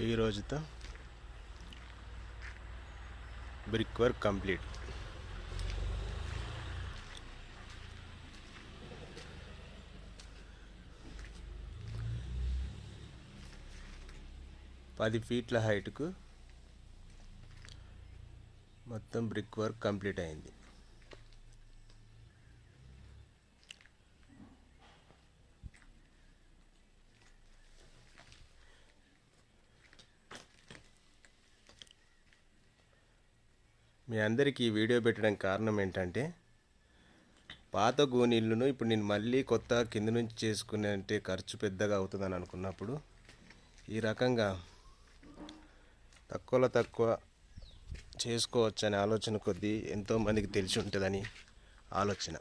ఈ రోజుతో brick work complete. పది ఫీట్ల హైట్కు మొత్తం బ్రిక్ వర్క్ కంప్లీట్ అయింది. మీ అందరికీ ఈ వీడియో పెట్టడానికి కారణం ఏంటంటే, పాత గోనీళ్ళను ఇప్పుడు నేను మళ్ళీ కొత్త కింద నుంచి చేసుకునే అంటే ఖర్చు పెద్దగా అవుతుందని అనుకున్నప్పుడు ఈ రకంగా తక్కువలో తక్కువ చేసుకోవచ్చనే ఆలోచన కొద్దీ ఎంతోమందికి తెలిసి ఉంటుందని ఆలోచన.